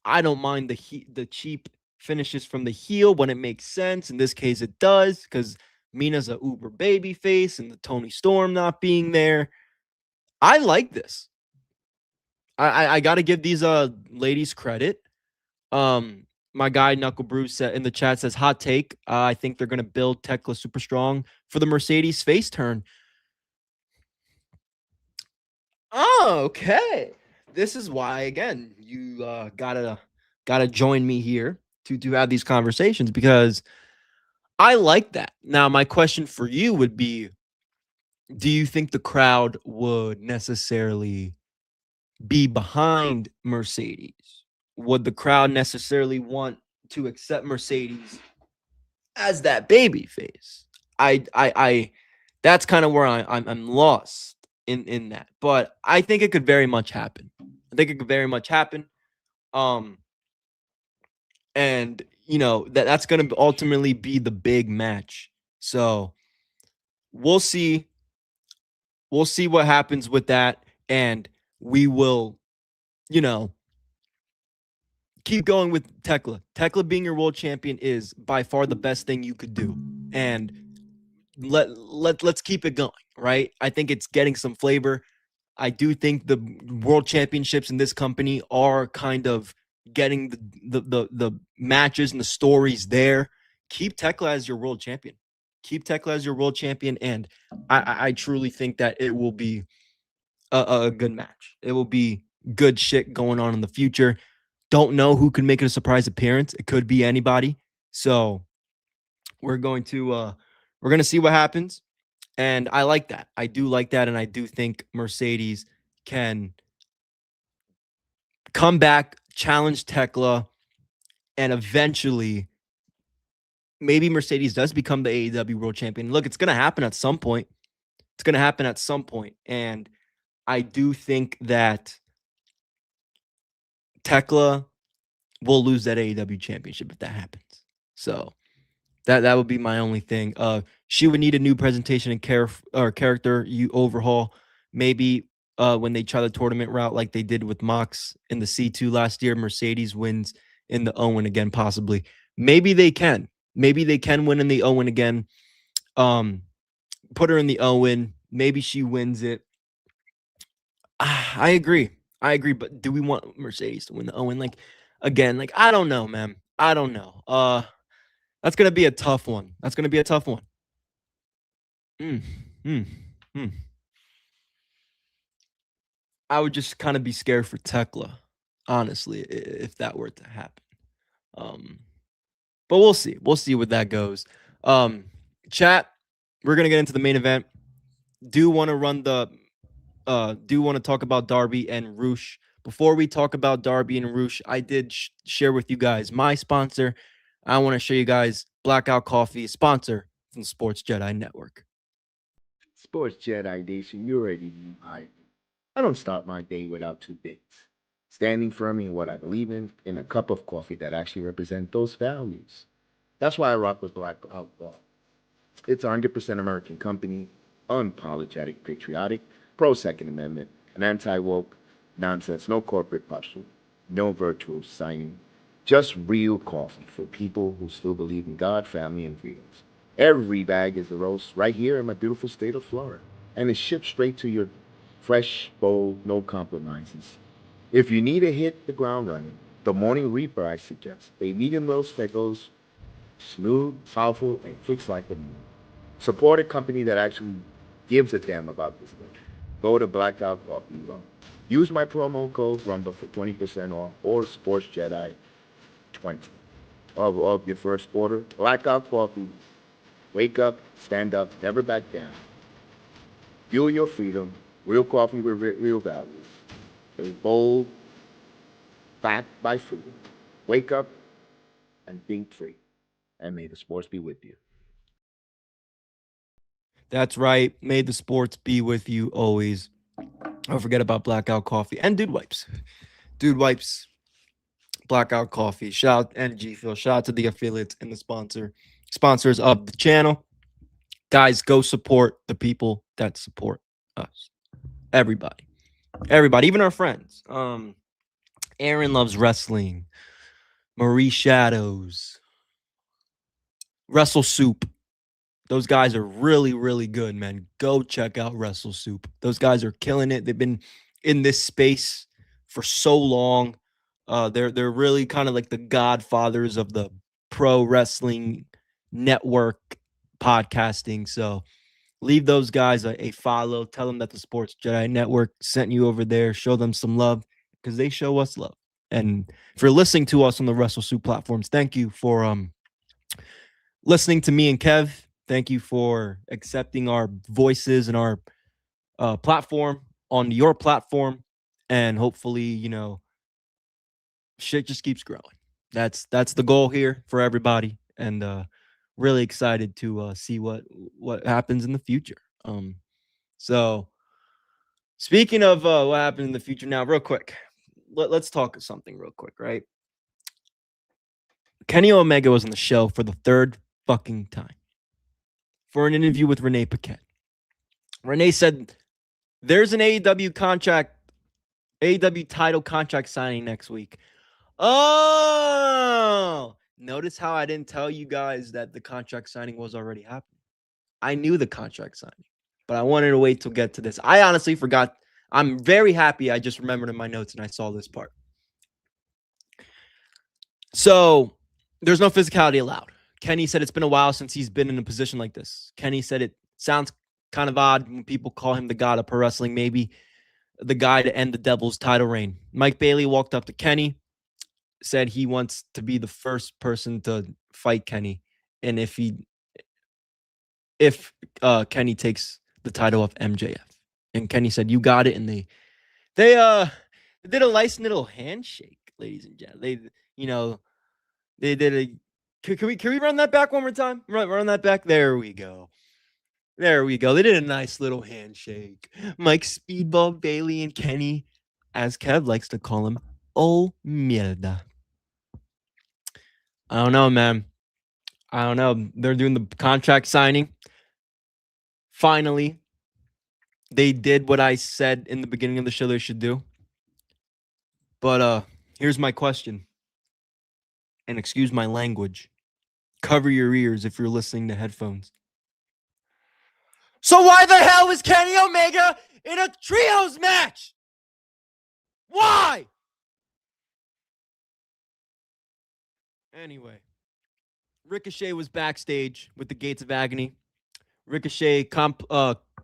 I don't mind the cheap finishes from the heel when it makes sense. In this case, it does, because Mina's a uber baby face, and the Tony Storm not being there. I like this. I got to give these ladies credit. My guy Knuckle Bruce in the chat says, hot take. I think they're going to build Tekla super strong for the Mercedes face turn. Oh, okay. This is why, again, you gotta join me here to have these conversations, because I like that. Now, my question for you would be, do you think the crowd would necessarily be behind Mercedes? Would the crowd necessarily want to accept Mercedes as that baby face? I that's kind of where I'm lost in that. But I think it could very much happen. And that's going to ultimately be the big match. So we'll see what happens with that, and we will keep going with Tekla. Tekla being your world champion is by far the best thing you could do. And let's keep it going, right? I think it's getting some flavor. I do think the world championships in this company are kind of getting the matches and the stories there. Keep Tekla as your world champion. And I truly think that it will be a good match. It will be good shit going on in the future. Don't know who could make it a surprise appearance. It could be anybody. So we're going to see what happens. And I like that. I do like that. And I do think Mercedes can come back, challenge Tekla, and eventually maybe Mercedes does become the AEW World Champion. Look, it's going to happen at some point. And I do think that Tekla will lose that AEW Championship if that happens. So that would be my only thing. She would need a new presentation and character overhaul. Maybe when they try the tournament route like they did with Mox in the C2 last year, Mercedes wins in the Owen again, possibly. Maybe they can win in the Owen again. Put her in the Owen. Maybe she wins it. I agree. But do we want Mercedes to win the Owen? Like, again, like, I don't know, man. I don't know. That's gonna be a tough one. Mm, mm, mm. I would just kind of be scared for Tekla, honestly, if that were to happen. But we'll see. We'll see what that goes. Chat, we're gonna get into the main event. Do want to talk about Darby and Roosh. Before we talk about Darby and Roosh, I did share with you guys my sponsor. I want to show you guys Blackout Coffee, sponsor from the Sports Jedi Network. Sports Jedi Nation, you already know I don't start my day without two things. Standing firm in what I believe in, and a cup of coffee that actually represents those values. That's why I rock with Blackout Coffee. It's a 100% American company, unapologetic, patriotic, pro-Second Amendment, an anti-woke, nonsense, no corporate hustle, no virtual signing, just real coffee for people who still believe in God, family, and freedoms. Every bag is a roast right here in my beautiful state of Florida, and it's shipped straight to your fresh bowl, no compromises. If you need to hit the ground running, the Morning Reaper I suggest. They medium roast that goes smooth, powerful, and fixed like a new. Support a company that actually gives a damn about this thing. Go to Blackout Coffee. Use my promo code Rumble for 20% off or Sports Jedi 20 of your first order. Blackout Coffee. Wake up, stand up, never back down. Fuel your freedom. Real coffee with real values. A bold, backed by freedom. Wake up and think free. And may the sports be with you. That's right. May the sports be with you always. Don't forget about Blackout Coffee and Dude Wipes. Dude Wipes, Blackout Coffee. Shout out and G Phil. Shout out to the affiliates and the sponsors of the channel. Guys, go support the people that support us. Everybody, even our friends. Aaron loves wrestling. Marie Shadows, Wrestle Soup. Those guys are really, really good, man. Go check out Wrestle Soup. Those guys are killing it. They've been in this space for so long. They're really kind of like the godfathers of the pro wrestling network podcasting. So leave those guys a follow. Tell them that the Sports Jedi Network sent you over there. Show them some love because they show us love. And for listening to us on the Wrestle Soup platforms, thank you for listening to me and Kev. Thank you for accepting our voices and our platform on your platform. And hopefully, shit just keeps growing. That's the goal here for everybody. And really excited to see what happens in the future. So speaking of what happens in the future now, real quick, let's talk something real quick, right? Kenny Omega was on the show for the third fucking time for an interview with Renee Paquette. Renee said there's an AEW title contract signing next week. Oh, notice how I didn't tell you guys that the contract signing was already happening. I knew the contract signing, but I wanted to wait to get to this. I honestly forgot. I'm very happy I just remembered in my notes and I saw this part. So there's no physicality allowed. Kenny said it's been a while since he's been in a position like this. Kenny said it sounds kind of odd when people call him the god of pro wrestling, maybe the guy to end the Devil's title reign. Mike Bailey walked up to Kenny, said he wants to be the first person to fight Kenny. And if Kenny takes the title of MJF. And Kenny said, you got it. And they did a nice little handshake, ladies and gentlemen. They did a. Can we run that back one more time? Run that back. There we go. They did a nice little handshake. Mike Speedball Bailey and Kenny, as Kev likes to call him, oh mierda. I don't know, man. I don't know. They're doing the contract signing. Finally, they did what I said in the beginning of the show they should do. But here's my question. And excuse my language. Cover your ears if you're listening to headphones. So why the hell is Kenny Omega in a trios match? Why? Anyway, Ricochet was backstage with the Gates of Agony. Ricochet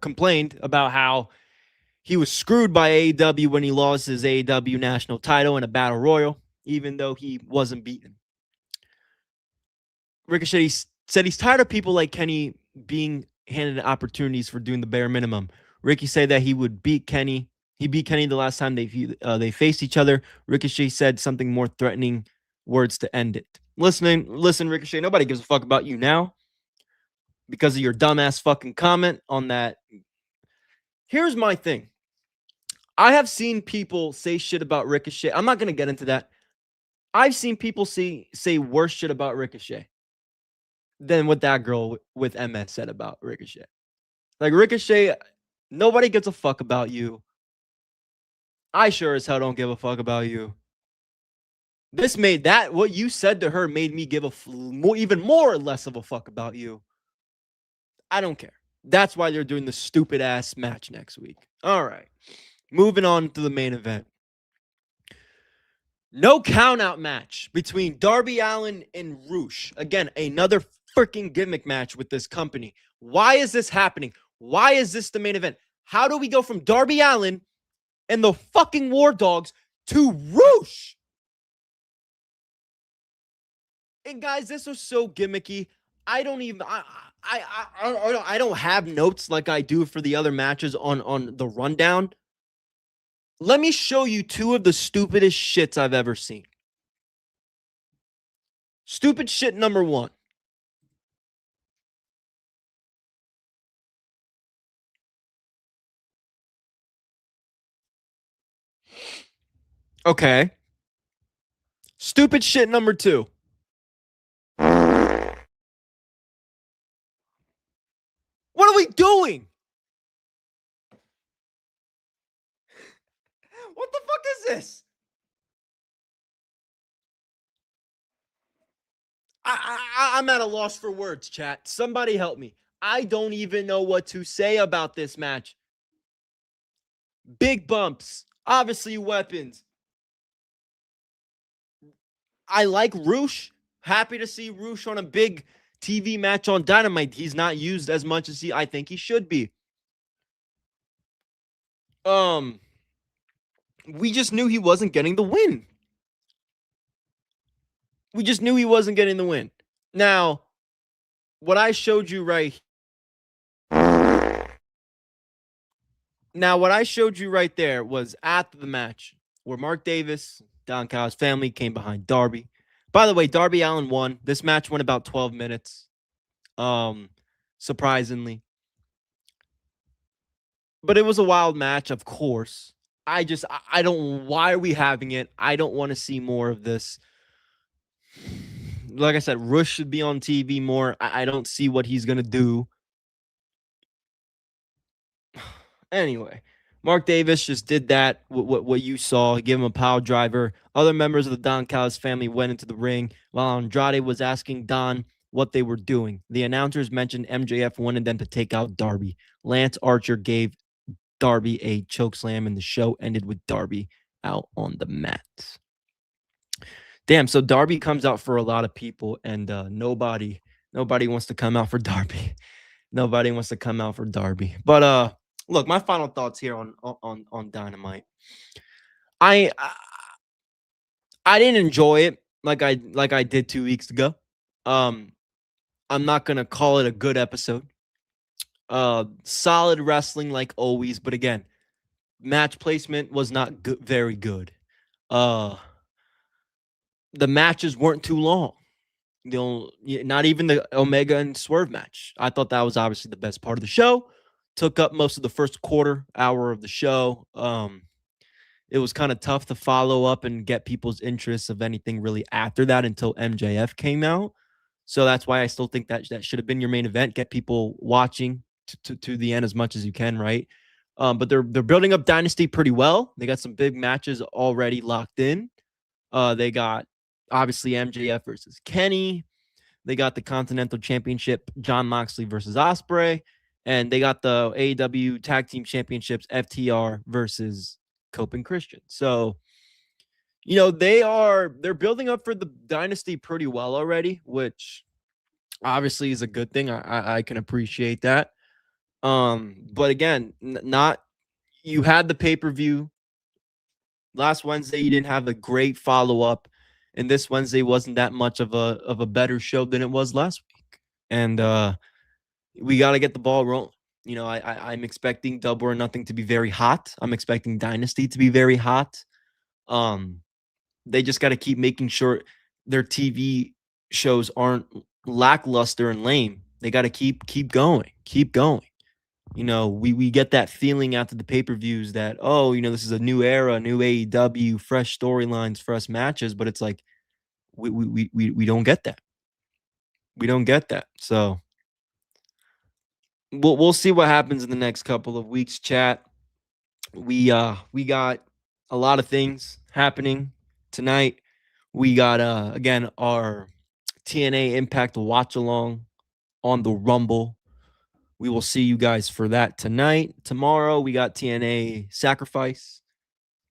complained about how he was screwed by AEW when he lost his AEW national title in a battle royal, even though he wasn't beaten. Ricochet said he's tired of people like Kenny being handed opportunities for doing the bare minimum. Ricky said that he would beat Kenny. He beat Kenny the last time they faced each other. Ricochet said something more threatening words to end it. Listen, Ricochet, nobody gives a fuck about you now because of your dumbass fucking comment on that. Here's my thing. I have seen people say shit about Ricochet. I'm not going to get into that. I've seen people say worse shit about Ricochet than what that girl with MS said about Ricochet. Like, Ricochet, nobody gives a fuck about you. I sure as hell don't give a fuck about you. This made that, what you said to her made me give even more or less of a fuck about you. I don't care. That's why they're doing the stupid ass match next week. All right. Moving on to the main event. No countout match between Darby Allin and Roosh. Again, another freaking gimmick match with this company. Why is this happening? Why is this the main event? How do we go from Darby Allin and the fucking War Dogs to Roosh? And guys, this was so gimmicky. I don't even I don't have notes like I do for the other matches on the rundown. Let me show you two of the stupidest shits I've ever seen. Stupid shit number one. Okay. Stupid shit number two. What are we doing? What the fuck is this? I'm at a loss for words, chat. Somebody help me. I don't even know what to say about this match. Big bumps. Obviously weapons. I like Roosh. Happy to see Roosh on a big TV match on Dynamite. He's not used as much as I think he should be. We just knew he wasn't getting the win. We just knew he wasn't getting the win. Now, what I showed you right there was after the match where Mark Davis, Don Callis' family came behind Darby. By the way, Darby Allin won. This match went about 12 minutes. Surprisingly. But it was a wild match, of course. I don't, why are we having it? I don't want to see more of this. Like I said, Rush should be on TV more. I don't see what he's going to do. Anyway, Mark Davis just did that, what you saw. He gave him a power driver. Other members of the Don Callis family went into the ring while Andrade was asking Don what they were doing. The announcers mentioned MJF wanted them to take out Darby. Lance Archer gave Darby a chokeslam, and the show ended with Darby out on the mat. Damn, so Darby comes out for a lot of people, and nobody wants to come out for Darby. Nobody wants to come out for Darby. But look, my final thoughts here on Dynamite. I didn't enjoy it like I did 2 weeks ago. I'm not gonna call it a good episode. Solid wrestling like always, but again, match placement was not good, very good. The matches weren't too long. Not even the Omega and Swerve match. I thought that was obviously the best part of the show. Took up most of the first quarter hour of the show. It was kind of tough to follow up and get people's interest of anything really after that until MJF came out. So that's why I still think that should have been your main event. Get people watching to the end as much as you can, right? But they're building up Dynasty pretty well. They got some big matches already locked in. They got obviously MJF versus Kenny. They got the Continental Championship, Jon Moxley versus Ospreay. And they got the AEW Tag Team Championships, FTR versus Cope and Christian. So, they're building up for the Dynasty pretty well already, which obviously is a good thing. I can appreciate that. But again, you had the pay-per-view last Wednesday. You didn't have a great follow-up, and this Wednesday wasn't that much of a better show than it was last week. And we got to get the ball rolling. I'm expecting Double or Nothing to be very hot. I'm expecting Dynasty to be very hot. They just got to keep making sure their TV shows aren't lackluster and lame. They got to keep going. We get that feeling after the pay-per-views that, this is a new era, new AEW, fresh storylines, fresh matches, but it's like we don't get that. We don't get that. So we'll see what happens in the next couple of weeks, chat. We got a lot of things happening tonight. We got again our TNA Impact watch along on the Rumble. We will see you guys for that tonight. Tomorrow we got TNA Sacrifice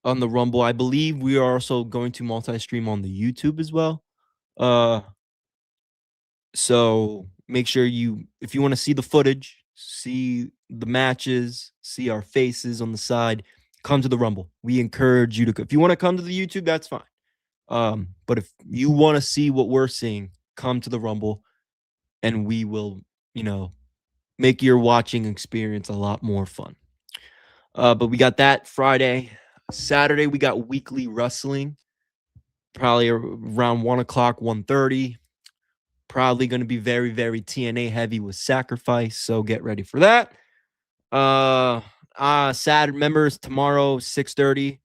on the Rumble. I believe we are also going to multi-stream on the YouTube as well. So make sure if you want to see the footage, see the matches, see our faces on the side, come to the Rumble. We encourage you to. If you want to come to the YouTube, that's fine. But if you want to see what we're seeing, come to the Rumble, and we will, make your watching experience a lot more fun. But we got that Friday. Saturday, we got weekly wrestling, probably around 1 o'clock, 1:30. Probably going to be very, very TNA heavy with Sacrifice, so get ready for that. Saturday, members, tomorrow, 6:30.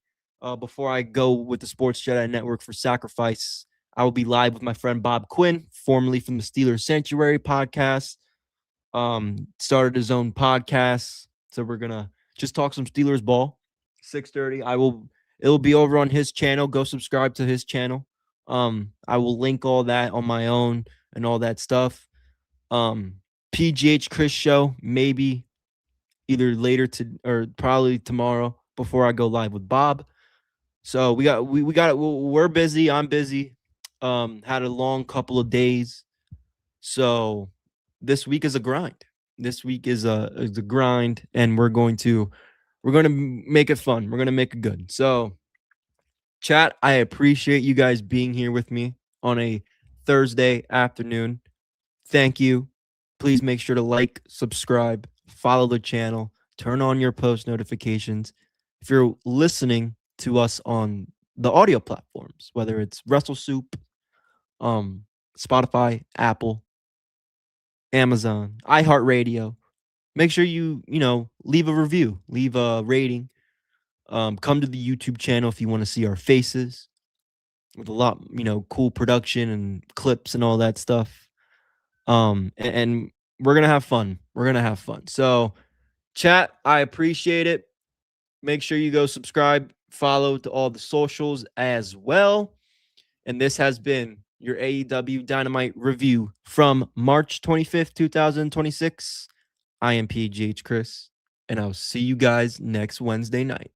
Before I go with the Sports Jedi Network for Sacrifice, I will be live with my friend Bob Quinn, formerly from the Steelers Sanctuary podcast. Started his own podcast, so we're gonna just talk some Steelers ball. 6:30. It'll be over on his channel. Go subscribe to his channel. I will link all that on my own and all that stuff. PGH Chris show, maybe either later or probably tomorrow before I go live with Bob. So we're busy. I'm busy. Had a long couple of days. So this week is a grind. This week is a grind, and we're going to make it fun. We're going to make it good. So chat, I appreciate you guys being here with me on a Thursday afternoon. Thank you. Please make sure to like, subscribe, follow the channel, turn on your post notifications. If you're listening to us on the audio platforms, whether it's WrestleSoup, Spotify, Apple, Amazon, iHeartRadio, make sure you leave a review, leave a rating. Come to the YouTube channel if you want to see our faces with a lot, cool production and clips and all that stuff. And we're going to have fun. So chat, I appreciate it. Make sure you go subscribe, follow to all the socials as well. And this has been your AEW Dynamite review from March 25th, 2026. I am PGH Chris, and I'll see you guys next Wednesday night.